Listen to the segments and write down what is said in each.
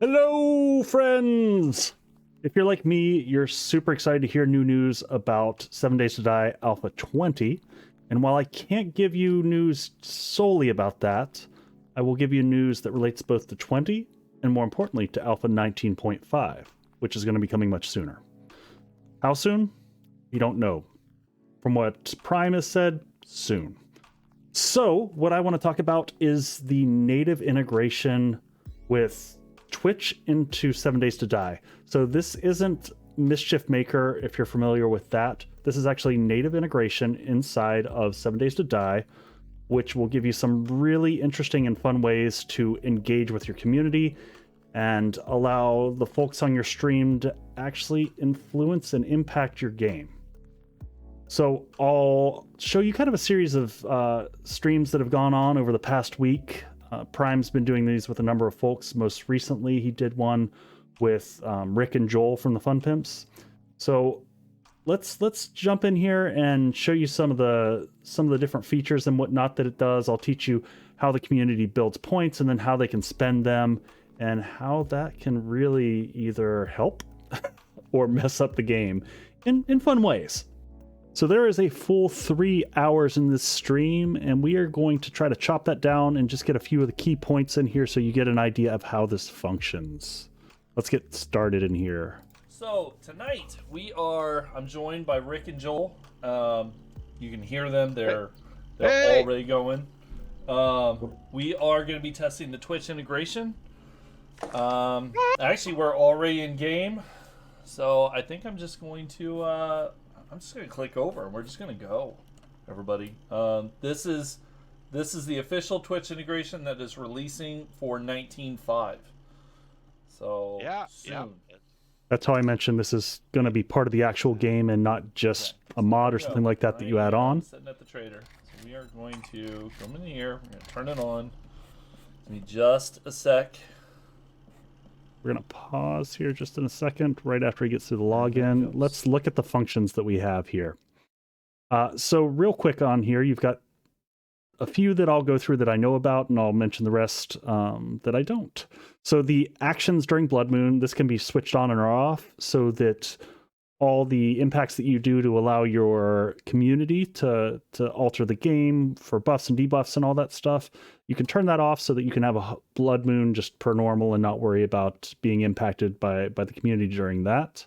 Hello, friends! If you're like me, you're super excited to hear new news about 7 Days to Die Alpha 20. And while I can't give you news solely about that, I will give you news that relates both to 20 and, more importantly, to Alpha 19.5, which is going to be coming much sooner. How soon? We don't know. From what Prime has said, soon. So, what I want to talk about is the native integration with Twitch into 7 Days to Die. So this isn't Mischief Maker, if you're familiar with that. This is actually native integration inside of 7 Days to Die, which will give you some really interesting and fun ways to engage with your community and allow the folks on your stream to actually influence and impact your game. So I'll show you kind of a series of streams that have gone on over the past week. Prime's been doing these with a number of folks. Most recently, he did one with Rick and Joel from the Fun Pimps. So let's jump in here and show you some of the different features and whatnot that it does. I'll teach you how the community builds points and then how they can spend them and how that can really either help or mess up the game in fun ways. So there is a full 3 hours in this stream, and we are going to try to chop that down and just get a few of the key points in here so you get an idea of how this functions. Let's get started in here. So tonight I'm joined by Rick and Joel. You can hear them. They're already going. We are going to be testing the Twitch integration. Actually, we're already in game. So I think I'm just going to click over and we're just going to go, everybody. This is the official Twitch integration that is releasing for 19.5. So soon. That's how I mentioned this is going to be part of the actual game and not just a mod or something like that that you add on. Sitting at the trader. So we are going to come in here. We're going to turn it on. Give me just a sec. We're going to pause here just in a second, right after he gets to the login. Let's look at the functions that we have here. So real quick on here, you've got a few that I'll go through that I know about, and I'll mention the rest that I don't. So the actions during Blood Moon, this can be switched on or off so that all the impacts that you do to allow your community to alter the game for buffs and debuffs and all that stuff, you can turn that off so that you can have a Blood Moon just per normal and not worry about being impacted by the community during that.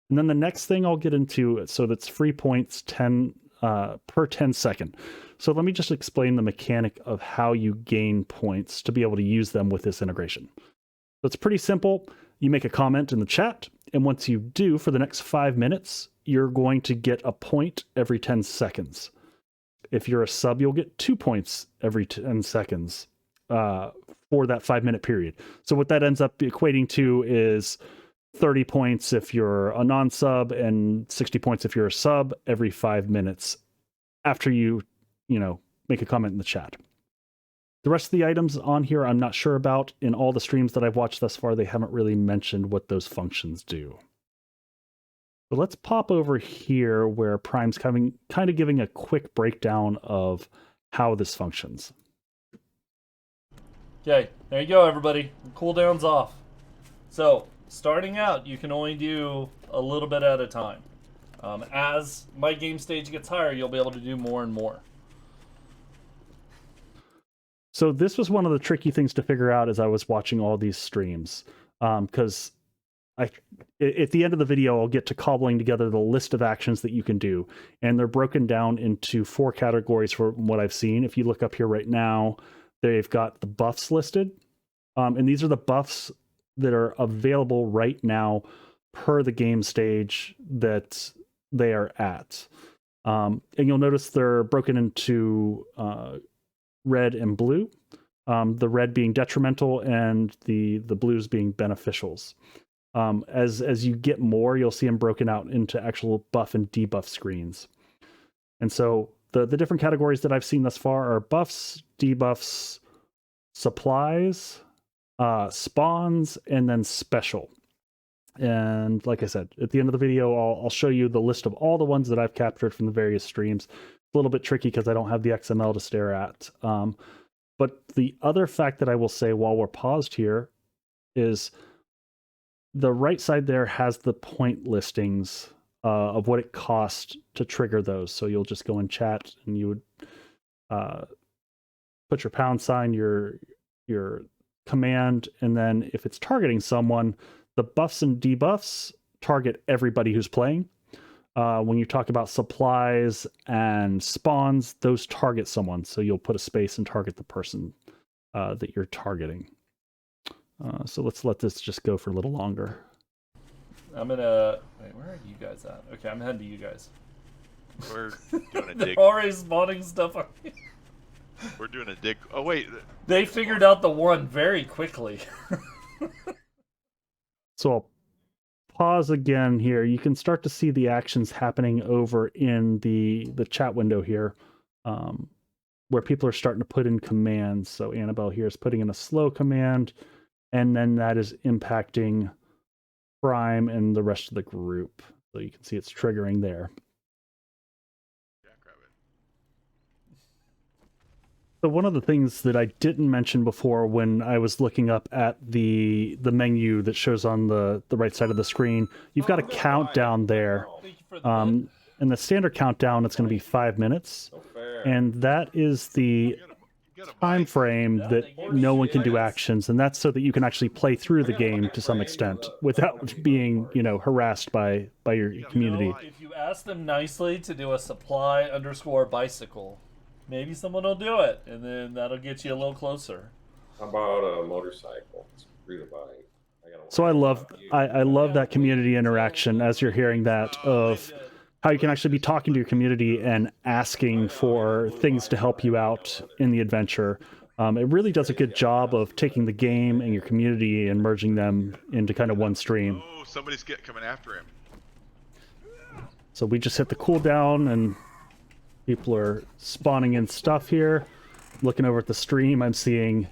And then the next thing I'll get into, so that's free points 10 per 10 second. So let me just explain the mechanic of how you gain points to be able to use them with this integration. So it's pretty simple. You make a comment in the chat, and once you do, for the next 5 minutes, you're going to get a point every 10 seconds. If you're a sub, you'll get 2 points every 10 seconds for that 5-minute period. So what that ends up equating to is 30 points if you're a non-sub and 60 points if you're a sub every 5 minutes after you make a comment in the chat. The rest of the items on here I'm not sure about. In all the streams that I've watched thus far, they haven't really mentioned what those functions do. So let's pop over here where Prime's kind of giving a quick breakdown of how this functions. Okay, there you go, everybody. Cooldown's off. So, starting out, you can only do a little bit at a time. As my game stage gets higher, you'll be able to do more and more. So this was one of the tricky things to figure out as I was watching all these streams, because at the end of the video, I'll get to cobbling together the list of actions that you can do, and they're broken down into 4 categories from what I've seen. If you look up here right now, they've got the buffs listed, and these are the buffs that are available right now per the game stage that they are at. And you'll notice they're broken into red and blue, the red being detrimental and the blues being beneficials. As you get more, you'll see them broken out into actual buff and debuff screens. And so the different categories that I've seen thus far are buffs, debuffs, supplies, spawns, and then special. And like I said, at the end of the video, I'll show you the list of all the ones that I've captured from the various streams. A little bit tricky because I don't have the XML to stare at. But the other fact that I will say while we're paused here is the right side there has the point listings of what it costs to trigger those. So you'll just go in chat and you would put your pound sign, your command, and then if it's targeting someone, the buffs and debuffs target everybody who's playing. When you talk about supplies and spawns, those target someone. So you'll put a space and target the person that you're targeting. So let's let this just go for a little longer. I'm gonna... Wait, where are you guys at? Okay, I'm heading to you guys. We're doing a dig. They're already spawning stuff on me. We're doing a dig. Oh, wait. They figured out the one very quickly. So I'll pause again here. You can start to see the actions happening over in the chat window here, where people are starting to put in commands. So Annabelle here is putting in a slow command, and then that is impacting Prime and the rest of the group. So you can see it's triggering there. So one of the things that I didn't mention before when I was looking up at the menu that shows on the right side of the screen, you've got a countdown there. And the standard countdown, it's going to be 5 minutes. And that is the time frame that no one can do actions, and that's so that you can actually play through the game to some extent without being, harassed by your community. If you ask them nicely to do a supply_bicycle, maybe someone will do it, and then that'll get you a little closer. How about a motorcycle? It's free to buy. So I love that community interaction as you're hearing that, of how you can actually be talking to your community and asking for things to help you out in the adventure. It really does a good job of taking the game and your community and merging them into kind of one stream. Oh, somebody's coming after him. So we just hit the cooldown and people are spawning in stuff here. Looking over at the stream, I'm seeing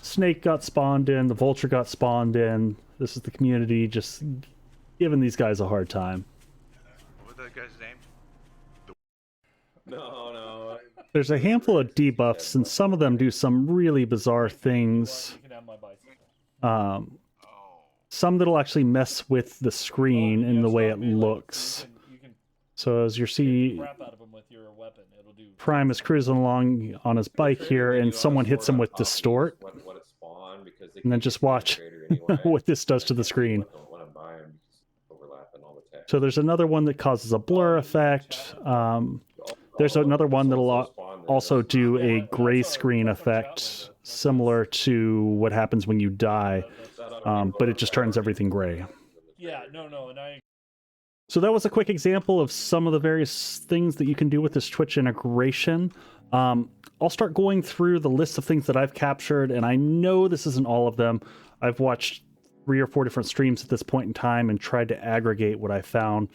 Snake got spawned in, the Vulture got spawned in. This is the community just giving these guys a hard time. What was that guy's name? No. There's a handful of debuffs, and some of them do some really bizarre things. You can have my bicycle. Some that'll actually mess with the screen and the way it looks. You can So as you see, crap out of them with your weapon. It'll do. Prime is cruising along on his bike here, and someone hits him with Distort. And then just watch what this does to the screen. So there's another one that causes a blur effect. There's another one that'll also do a gray screen effect, similar to what happens when you die, but it just turns everything gray. Yeah, no, and I... So that was a quick example of some of the various things that you can do with this Twitch integration. I'll start going through the list of things that I've captured, and I know this isn't all of them. I've watched 3 or 4 different streams at this point in time and tried to aggregate what I found.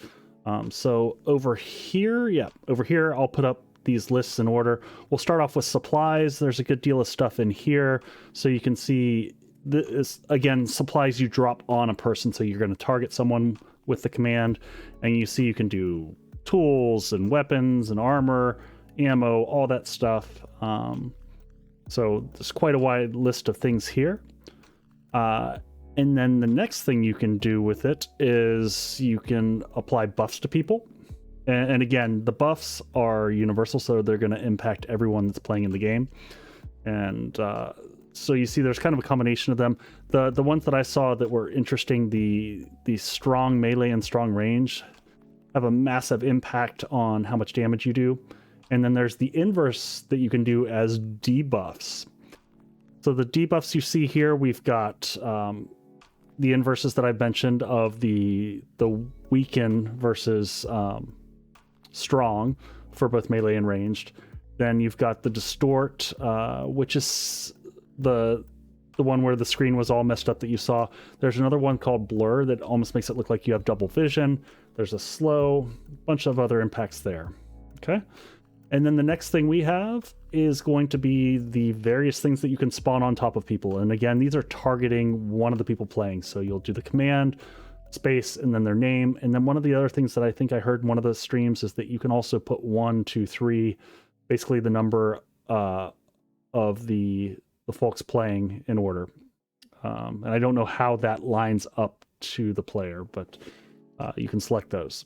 So over here, I'll put up these lists in order. We'll start off with supplies. There's a good deal of stuff in here. So you can see this, again, supplies you drop on a person. So you're going to target someone with the command, and you see you can do tools and weapons and armor, ammo, all that stuff. So there's quite a wide list of things here. And then the next thing you can do with it is you can apply buffs to people. And again, the buffs are universal, so they're going to impact everyone that's playing in the game. And so you see there's kind of a combination of them. The ones that I saw that were interesting, the strong melee and strong range have a massive impact on how much damage you do. And then there's the inverse that you can do as debuffs. So the debuffs you see here, we've got the inverses that I've mentioned of the weaken versus strong for both melee and ranged. Then you've got the distort, which is the one where the screen was all messed up that you saw. There's another one called blur that almost makes it look like you have double vision. There's a slow, bunch of other impacts there. Okay. And then the next thing we have is going to be the various things that you can spawn on top of people. And again, these are targeting one of the people playing. So you'll do the command, space, and then their name. And then one of the other things that I think I heard in one of the streams is that you can also put 1, 2, 3, basically the number of the folks playing in order. And I don't know how that lines up to the player, but you can select those.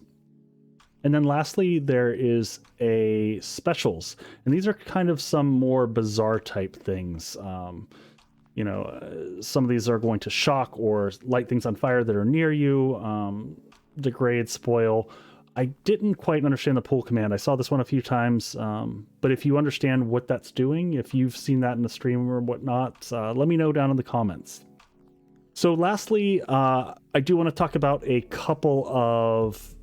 And then lastly, there is a specials, and these are kind of some more bizarre type things. Some of these are going to shock or light things on fire that are near you, degrade, spoil. I didn't quite understand the pull command. I saw this one a few times, but if you understand what that's doing, if you've seen that in the stream or whatnot, let me know down in the comments. So lastly, I do want to talk about a couple of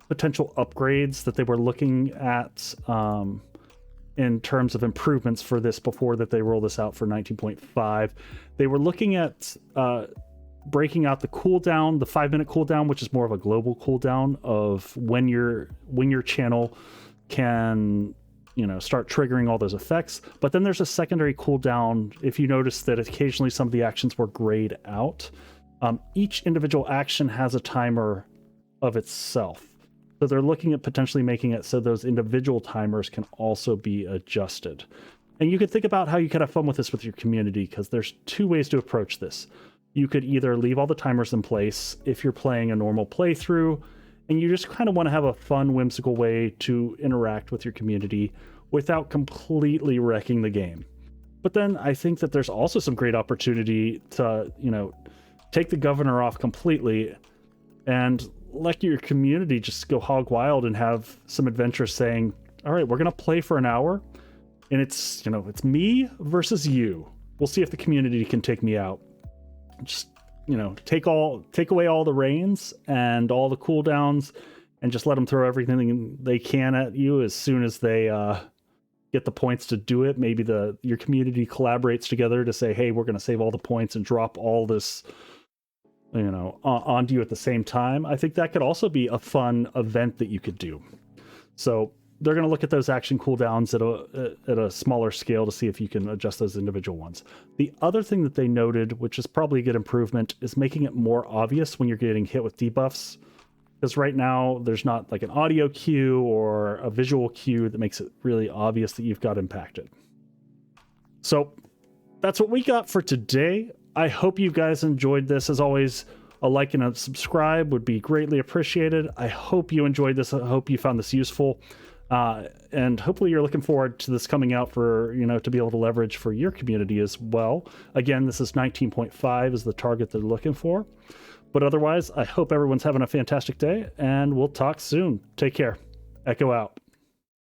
potential upgrades that they were looking at in terms of improvements for this before that they roll this out for 19.5. They were looking at breaking out the cooldown, the 5-minute cooldown, which is more of a global cooldown of when your channel can start triggering all those effects. But then there's a secondary cooldown. If you notice that occasionally some of the actions were grayed out, each individual action has a timer of itself. So they're looking at potentially making it so those individual timers can also be adjusted. And you could think about how you could have fun with this with your community, because there's two ways to approach this. You could either leave all the timers in place if you're playing a normal playthrough, and you just kind of want to have a fun, whimsical way to interact with your community without completely wrecking the game. But then I think that there's also some great opportunity to, take the governor off completely and let your community just go hog wild and have some adventure saying, all right, we're going to play for an hour, and it's me versus you. We'll see if the community can take me out. Just, take away all the reins and all the cooldowns and just let them throw everything they can at you as soon as they get the points to do it. Maybe your community collaborates together to say, hey, we're going to save all the points and drop all this onto you at the same time. I think that could also be a fun event that you could do. So they're going to look at those action cooldowns at a smaller scale to see if you can adjust those individual ones. The other thing that they noted, which is probably a good improvement, is making it more obvious when you're getting hit with debuffs. Because right now there's not like an audio cue or a visual cue that makes it really obvious that you've got impacted. So that's what we got for today. I hope you guys enjoyed this. As always, a like and a subscribe would be greatly appreciated. I hope you enjoyed this. I hope you found this useful. And hopefully you're looking forward to this coming out for, to be able to leverage for your community as well. Again, this is 19.5 is the target they're looking for. But otherwise, I hope everyone's having a fantastic day, and we'll talk soon. Take care. Eko out.